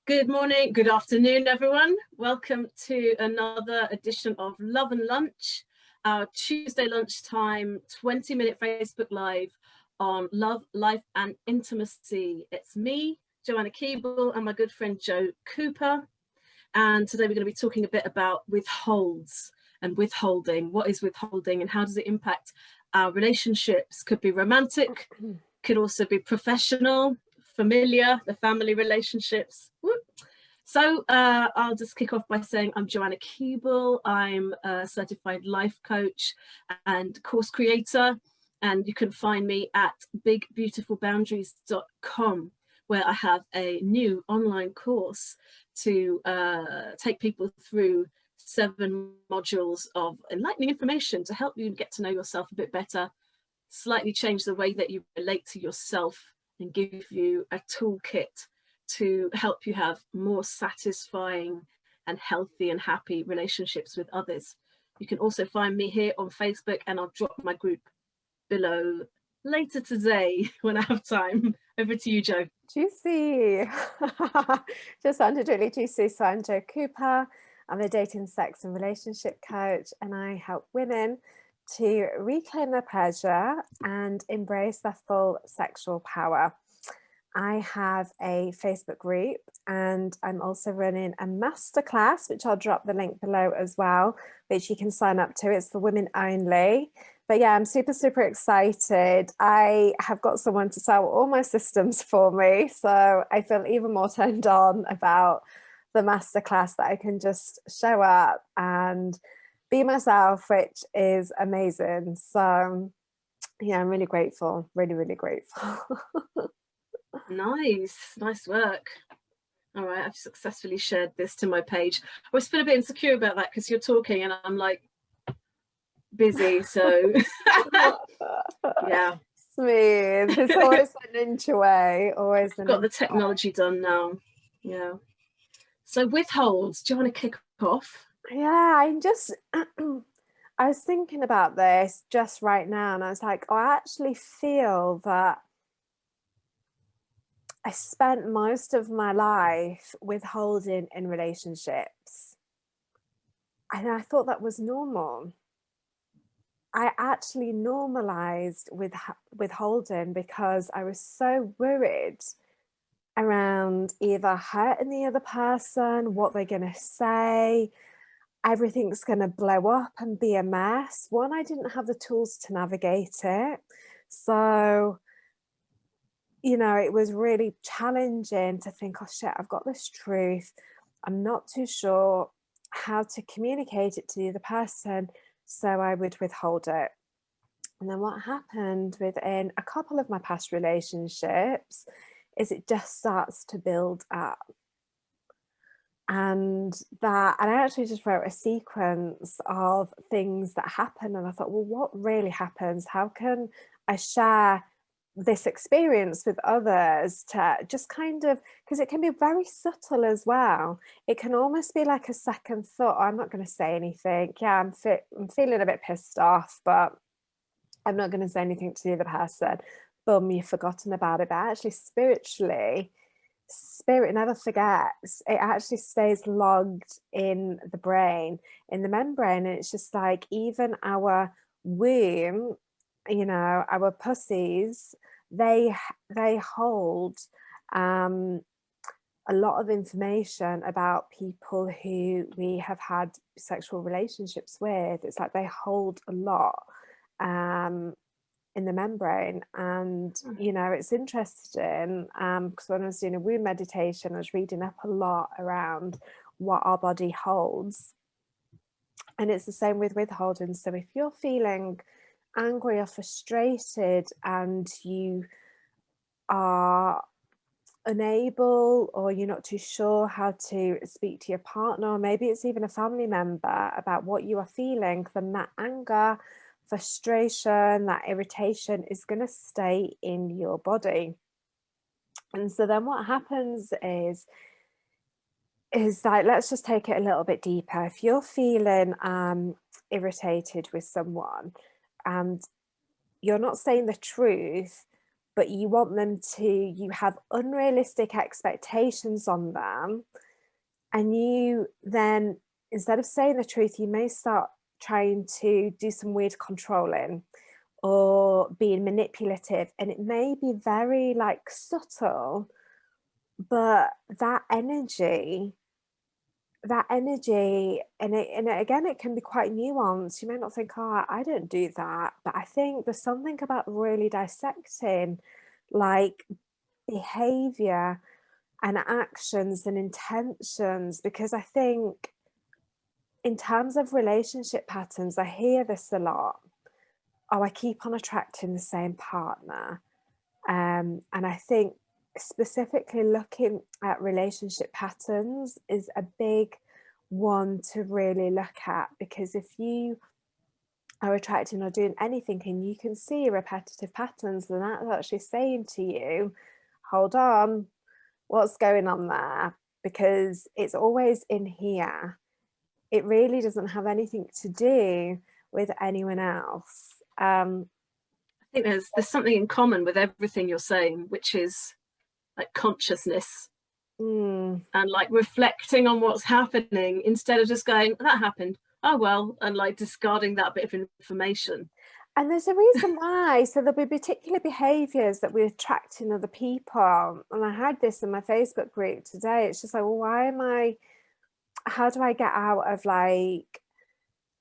Good morning, good afternoon, everyone. Welcome to another edition of Love and Lunch, our Tuesday lunchtime 20-minute Facebook Live on love, life and intimacy. It's me, Joanna Keeble, and my good friend Joe Cooper. And today we're going to be talking a bit about withholds and withholding. What is withholding and how does it impact our relationships? Could be romantic, could also be professional, familiar, the family relationships. So I'll just kick off by saying I'm Joanna Keeble. I'm a certified life coach and course creator, and you can find me at bigbeautifulboundaries.com, where I have a new online course to take people through 7 modules of enlightening information to help you get to know yourself a bit better, slightly change the way that you relate to yourself, and give you a toolkit to help you have more satisfying and healthy and happy relationships with others. You can also find me here on Facebook, and I'll drop my group below later today when I have time. Over to you, Joe. Juicy. Just sounded really juicy. So I'm Joe Cooper. I'm a dating, sex and relationship coach, and I help women to reclaim their pleasure and embrace their full sexual power. I have a Facebook group, and I'm also running a masterclass, which I'll drop the link below as well, which you can sign up to. It's for women only. But yeah, I'm super excited. I have got someone to sell all my systems for me, so I feel even more turned on about the masterclass, that I can just show up and be myself, which is amazing. So yeah, I'm really grateful, really grateful. Nice work. All right, I've successfully shared this to my page. I was feeling a bit insecure about that because you're talking and I'm like busy, so yeah. Smooth. There's always an inch away, always. I've got the technology done now. Yeah. So withholds, do you want to kick off? Yeah, I was thinking about this just right now, and I was like, oh, I actually feel that I spent most of my life withholding in relationships. And I thought that was normal. I actually normalized withholding because I was so worried around either hurting the other person, what they're going to say, everything's going to blow up and be a mess. One, I didn't have the tools to navigate it. So, you know, it was really challenging to think, oh shit, I've got this truth. I'm not too sure how to communicate it to the other person. So I would withhold it. And then what happened within a couple of my past relationships is it just starts to build up. And I actually just wrote a sequence of things that happen. And I thought, well, what really happens? How can I share this experience with others to just kind of, because it can be very subtle as well. It can almost be like a second thought. I'm not going to say anything. Yeah, I'm feeling a bit pissed off, but I'm not going to say anything to the other person. Boom, you've forgotten about it. But actually, spiritually, spirit never forgets. It actually stays logged in the brain, in the membrane. And it's just like, even our womb, you know, our pussies, they hold a lot of information about people who we have had sexual relationships with. It's like they hold a lot in the membrane. And you know, it's interesting because when I was doing a womb meditation, I was reading up a lot around what our body holds, and it's the same with withholding. So if you're feeling angry or frustrated and you are unable, or you're not too sure how to speak to your partner, or maybe it's even a family member, about what you are feeling, then that anger, frustration, that irritation is going to stay in your body. And so then what happens is like, let's just take it a little bit deeper. If you're feeling irritated with someone and you're not saying the truth, but you want them to, you have unrealistic expectations on them, and you then, instead of saying the truth, you may start trying to do some weird controlling or being manipulative, and it may be very like subtle, but that energy and again, it can be quite nuanced. You may not think, oh, I don't do that, but I think there's something about really dissecting like behavior and actions and intentions, because I think in terms of relationship patterns, I hear this a lot. Oh, I keep on attracting the same partner. And I think specifically looking at relationship patterns is a big one to really look at, because if you are attracting or doing anything and you can see repetitive patterns, then that's actually saying to you, hold on, what's going on there? Because it's always in here. It really doesn't have anything to do with anyone else. I think there's something in common with everything you're saying, which is like consciousness and like reflecting on what's happening instead of just going, that happened, oh well, and like discarding that bit of information. And there's a reason why. So there'll be particular behaviours that we attract in other people. And I had this in my Facebook group today. It's just like, well, how do I get out of like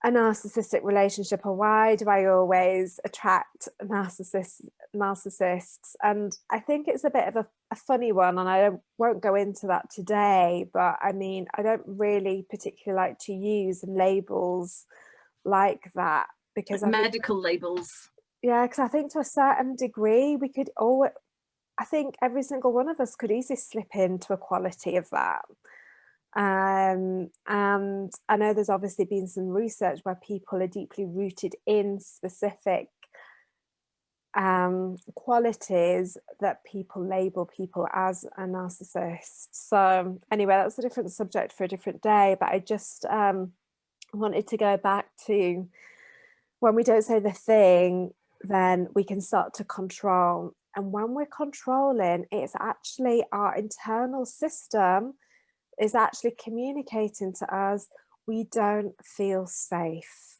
a narcissistic relationship, or why do I always attract narcissists? And I think it's a bit of a funny one, and I won't go into that today, but I mean, I don't really particularly like to use labels like that, because like medical labels. Yeah, because I think to a certain degree we could I think every single one of us could easily slip into a quality of that. And I know there's obviously been some research where people are deeply rooted in specific qualities that people label people as a narcissist. So anyway, that's a different subject for a different day, but I just wanted to go back to, when we don't say the thing, then we can start to control. And when we're controlling, it's actually our internal system is actually communicating to us, we don't feel safe.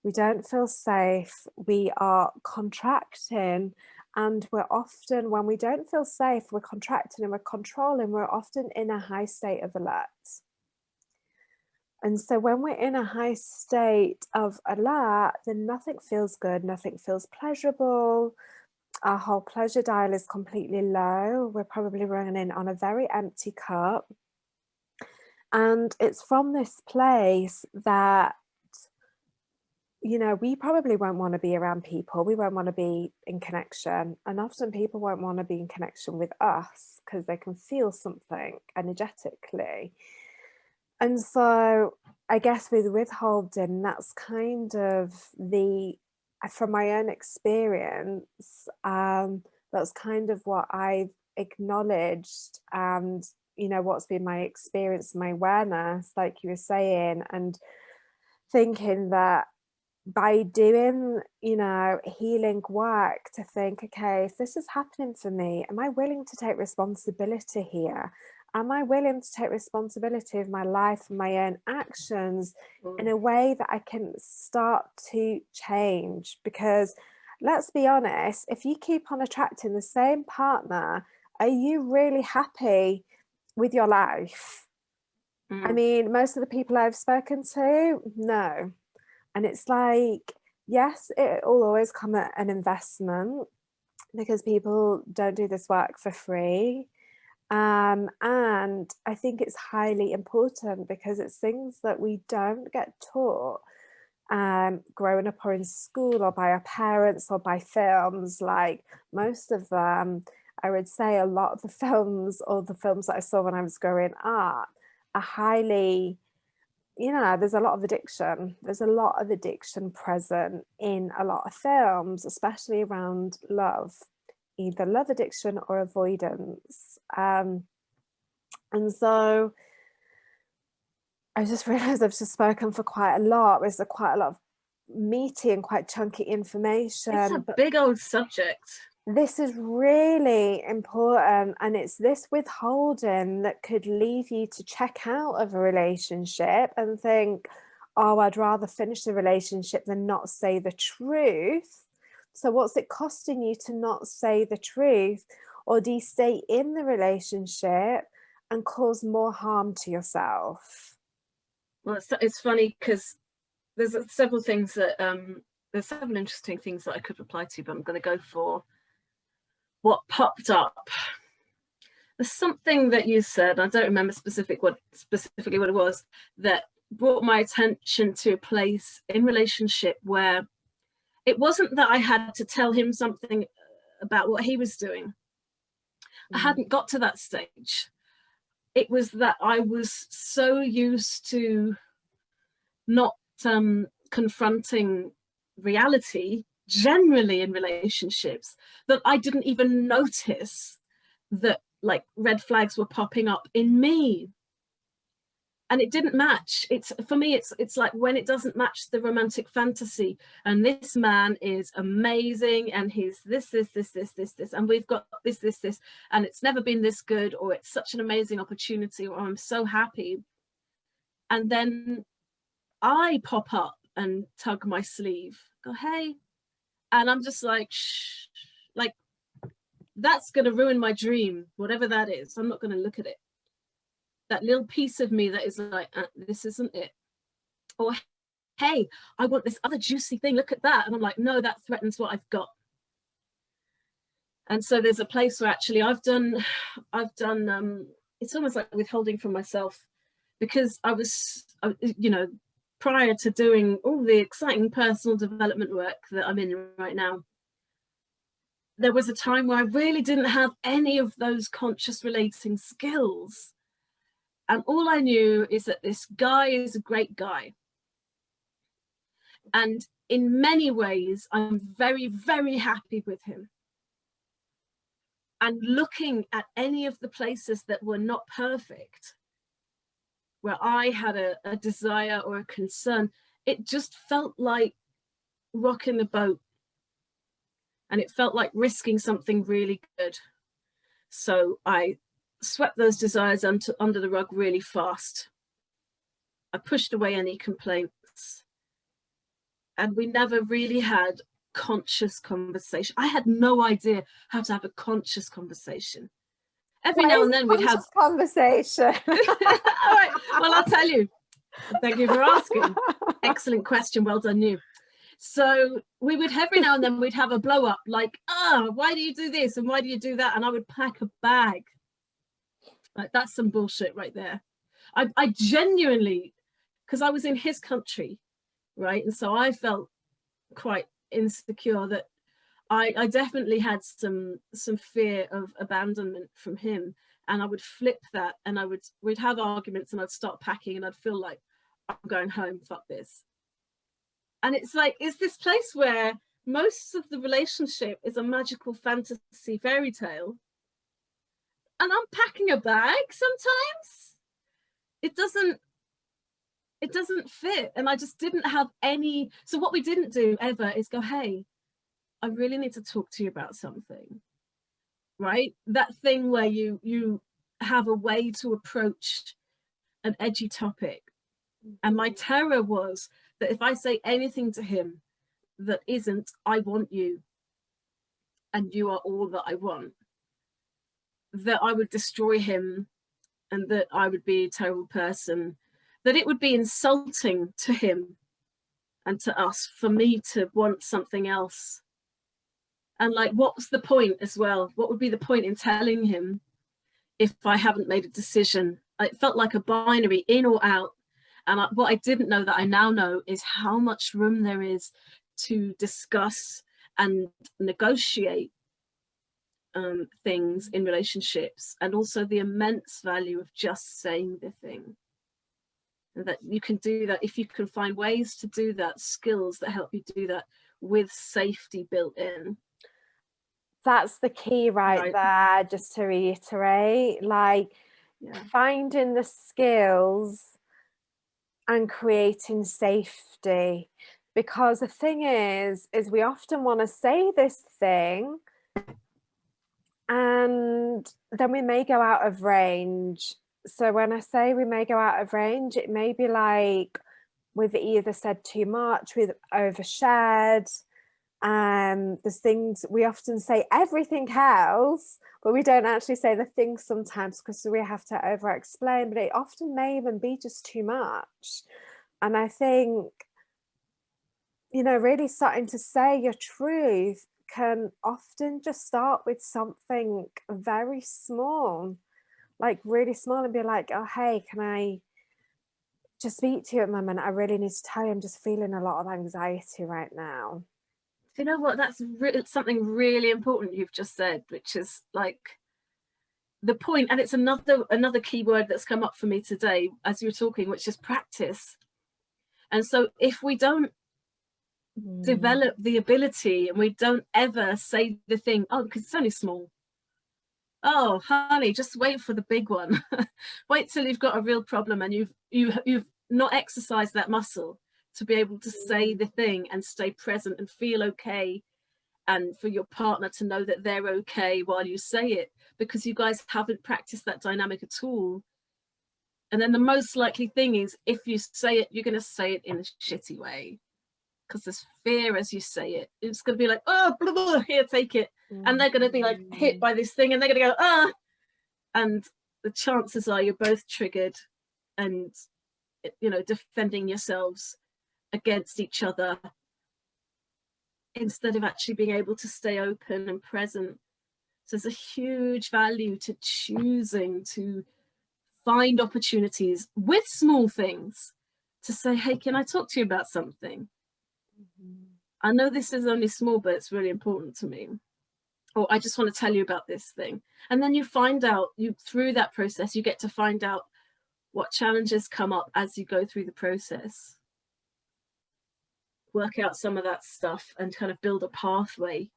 We don't feel safe. We are contracting, and we're often, when we don't feel safe, we're contracting and we're controlling, we're often in a high state of alert. And so when we're in a high state of alert, then nothing feels good, nothing feels pleasurable. Our whole pleasure dial is completely low. We're probably running on a very empty cup. And it's from this place that, you know, we probably won't want to be around people. We won't want to be in connection. And often people won't want to be in connection with us because they can feel something energetically. And so I guess with withholding, that's kind of from my own experience, that's kind of what I've acknowledged, and you know, what's been my experience, my awareness, like you were saying, and thinking that by doing, you know, healing work, to think, okay, if this is happening for me, am I willing to take responsibility here? Am I willing to take responsibility of my life and my own actions in a way that I can start to change? Because let's be honest, if you keep on attracting the same partner, are you really happy with your life? I mean, most of the people I've spoken to, no. And it's like, yes, it will always come at an investment, because people don't do this work for free. And I think it's highly important, because it's things that we don't get taught growing up, or in school, or by our parents, or by films. Like most of them, I would say a lot of the films, or the films that I saw when I was growing up, are highly, you know, there's a lot of addiction. There's a lot of addiction present in a lot of films, especially around love, either love addiction or avoidance. And so I just realized I've just spoken for quite a lot. There's quite a lot of meaty and quite chunky information. It's a big old subject. This is really important, and it's this withholding that could lead you to check out of a relationship and think, oh, I'd rather finish the relationship than not say the truth. So what's it costing you to not say the truth? Or do you stay in the relationship and cause more harm to yourself? Well, it's funny because there's several things that there's several interesting things that I could reply to, but I'm going to go for what popped up. There's something that you said, I don't remember specifically what it was, that brought my attention to a place in relationship where it wasn't that I had to tell him something about what he was doing. I hadn't got to that stage. It was that I was so used to not confronting reality generally in relationships that I didn't even notice that like red flags were popping up in me. And it didn't match. It's for me, it's like when it doesn't match the romantic fantasy, and this man is amazing and he's this, and we've got this, and it's never been this good, or it's such an amazing opportunity, or I'm so happy. And then I pop up and tug my sleeve, go, hey, and I'm just like, shh, like that's going to ruin my dream, whatever that is. I'm not going to look at it. That little piece of me that is like, this isn't it. Or, hey, I want this other juicy thing, look at that. And I'm like, no, that threatens what I've got. And so there's a place where actually I've done, it's almost like withholding from myself, because I was, you know, prior to doing all the exciting personal development work that I'm in right now, there was a time where I really didn't have any of those conscious relating skills. And all I knew is that this guy is a great guy. And in many ways, I'm very, very happy with him. And looking at any of the places that were not perfect, where I had a desire or a concern, it just felt like rocking the boat. And it felt like risking something really good. So I swept those desires under the rug really fast. I pushed away any complaints. And we never really had conscious conversation. I had no idea how to have a conscious conversation. Every now and then we'd have conversation. All right, well, I'll tell you. Thank you for asking. Excellent question. Well done, you. So we would every now and then we'd have a blow up, like, why do you do this and why do you do that? And I would pack a bag. Like, that's some bullshit right there. I genuinely, because I was in his country, right? And so I felt quite insecure that I definitely had some fear of abandonment from him. And I would flip that, and we'd have arguments, and I'd start packing, and I'd feel like I'm going home, fuck this. And it's like, is this place where most of the relationship is a magical fantasy fairy tale, and I'm packing a bag sometimes. It doesn't fit. And I just didn't have any. So what we didn't do ever is go, hey, I really need to talk to you about something, right? That thing where you have a way to approach an edgy topic. And my terror was that if I say anything to him that isn't, I want you, and you are all that I want, that I would destroy him, and that I would be a terrible person, that it would be insulting to him and to us for me to want something else. And like, what's the point as well? What would be the point in telling him if I haven't made a decision? It felt like a binary, in or out. And what I didn't know that I now know is how much room there is to discuss and negotiate things in relationships, and also the immense value of just saying the thing. And that you can do that if you can find ways to do that, skills that help you do that with safety built in. That's the key right there, just to reiterate, like finding the skills and creating safety. Because the thing is we often want to say this thing And then we may go out of range. So when I say we may go out of range, it may be like we've either said too much, we've overshared. There's things we often say everything else, but we don't actually say the things sometimes because we have to over explain, but it often may even be just too much. And I think, you know, really starting to say your truth can often just start with something very small, like really small, and be like, oh, hey, can I just speak to you at the moment? I really need to tell you, I'm just feeling a lot of anxiety right now. You know what? That's something really important you've just said, which is like the point, and it's another key word that's come up for me today as you were talking, which is practice. And so if we don't develop the ability and we don't ever say the thing, oh, because it's only small, oh honey, just wait for the big one. Wait till you've got a real problem and you've not exercised that muscle to be able to say the thing and stay present and feel okay, and for your partner to know that they're okay while you say it, because you guys haven't practiced that dynamic at all. And then the most likely thing is, if you say it, you're going to say it in a shitty way, because there's fear as you say it. It's going to be like, oh, blah, blah, here, take it. And they're going to be like hit by this thing and they're going to go, ah. And the chances are you're both triggered and, you know, defending yourselves against each other instead of actually being able to stay open and present. So there's a huge value to choosing to find opportunities with small things to say, hey, can I talk to you about something? I know this is only small, but it's really important to me. Or I just want to tell you about this thing. And then you find out, through that process, you get to find out what challenges come up as you go through the process. Work out some of that stuff and kind of build a pathway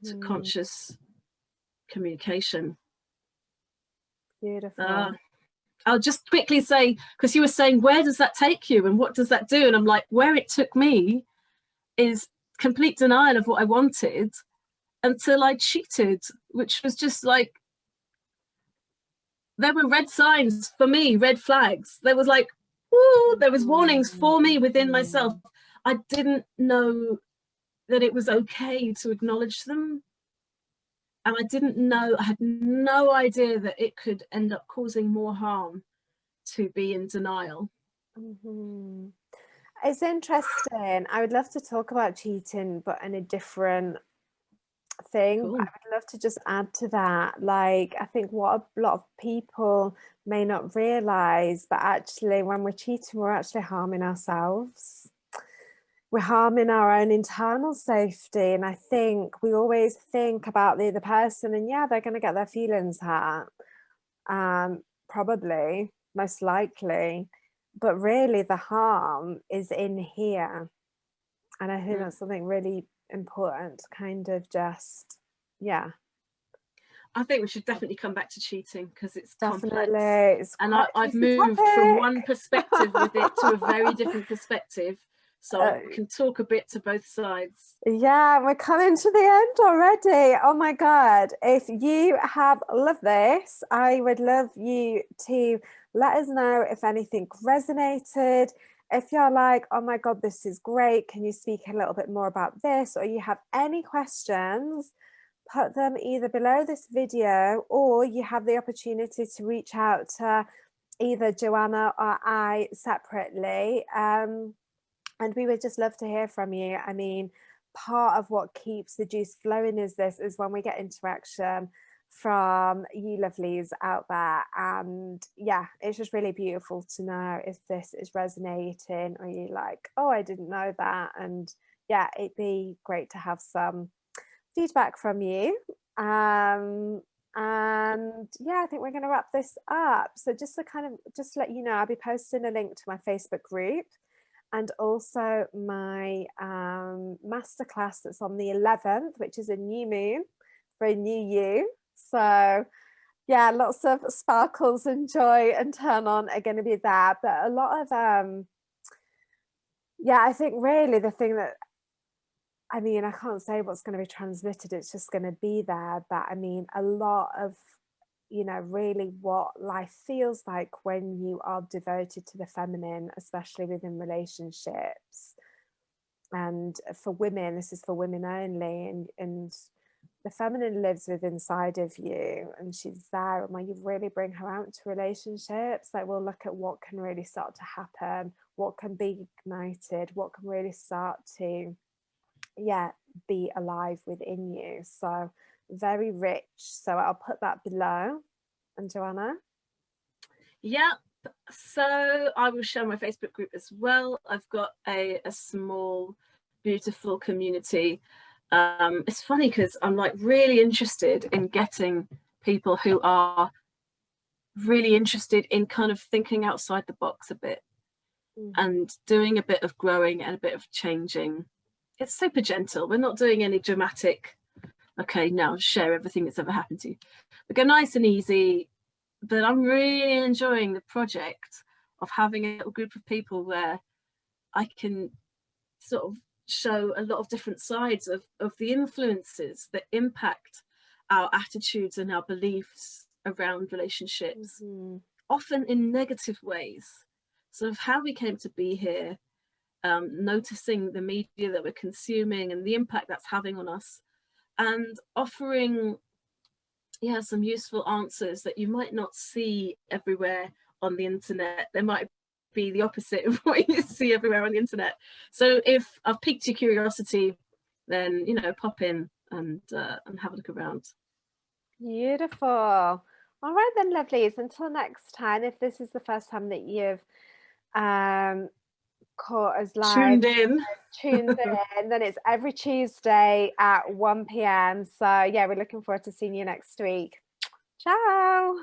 to conscious communication. Beautiful. I'll just quickly say, because you were saying, where does that take you and what does that do? And I'm like, where it took me is complete denial of what I wanted until I cheated, which was just like, there were red signs for me, red flags. There was like, ooh, there was warnings for me within myself. I didn't know that it was okay to acknowledge them. And I had no idea that it could end up causing more harm to be in denial. It's interesting. I would love to talk about cheating, but in a different thing. Cool. I would love to just add to that. Like, I think what a lot of people may not realize, but actually when we're cheating, we're actually harming ourselves. We're harming our own internal safety. And I think we always think about the other person and yeah, they're going to get their feelings hurt. Probably, most likely. But really the harm is in here. And I think that's something really important to kind of just, yeah. I think we should definitely come back to cheating because it's definitely complex. And I've moved from one perspective with it to a very different perspective. So I can talk a bit to both sides. Yeah, we're coming to the end already. Oh my God. If you have loved this, I would love you to let us know if anything resonated. If you're like, oh my God, this is great, can you speak a little bit more about this? Or you have any questions, put them either below this video or you have the opportunity to reach out to either Joanna or I separately. And we would just love to hear from you. I mean, part of what keeps the juice flowing is when we get interaction from you lovelies out there. And yeah, it's just really beautiful to know if this is resonating or you like, oh, I didn't know that. And yeah, it'd be great to have some feedback from you. And yeah, I think we're going to wrap this up. So just to let you know, I'll be posting a link to my Facebook group and also my masterclass that's on the 11th, which is a new moon for a new you. So yeah, lots of sparkles and joy and turn on are going to be there. But a lot of, yeah, I think really the thing that I mean, I can't say what's going to be transmitted, it's just going to be there. But I mean, a lot of, really what life feels like when you are devoted to the feminine, especially within relationships. And for women, this is for women only, and the feminine lives within inside of you, and she's there. And when you really bring her out into relationships, like, we'll look at what can really start to happen, what can be ignited, what can really start to be alive within you. So very rich. So I'll put that below. And Joanna? Yep. So I will share my Facebook group as well. I've got a small, beautiful community. It's funny because I'm like really interested in getting people who are really interested in kind of thinking outside the box a bit and doing a bit of growing and a bit of changing. It's super gentle. We're not doing any dramatic, okay, now share everything that's ever happened to you. We go nice and easy, but I'm really enjoying the project of having a little group of people where I can sort of show a lot of different sides of the influences that impact our attitudes and our beliefs around relationships, often in negative ways. Sort of how we came to be here, noticing the media that we're consuming and the impact that's having on us, and offering some useful answers that you might not see everywhere on the internet. There might be the opposite of what you see everywhere on the internet. So if I've piqued your curiosity, then pop in and have a look around. Beautiful. All right then, lovelies, until next time, if this is the first time that you've caught us live, tuned in, then it's every Tuesday at 1 p.m. So yeah, we're looking forward to seeing you next week. Ciao.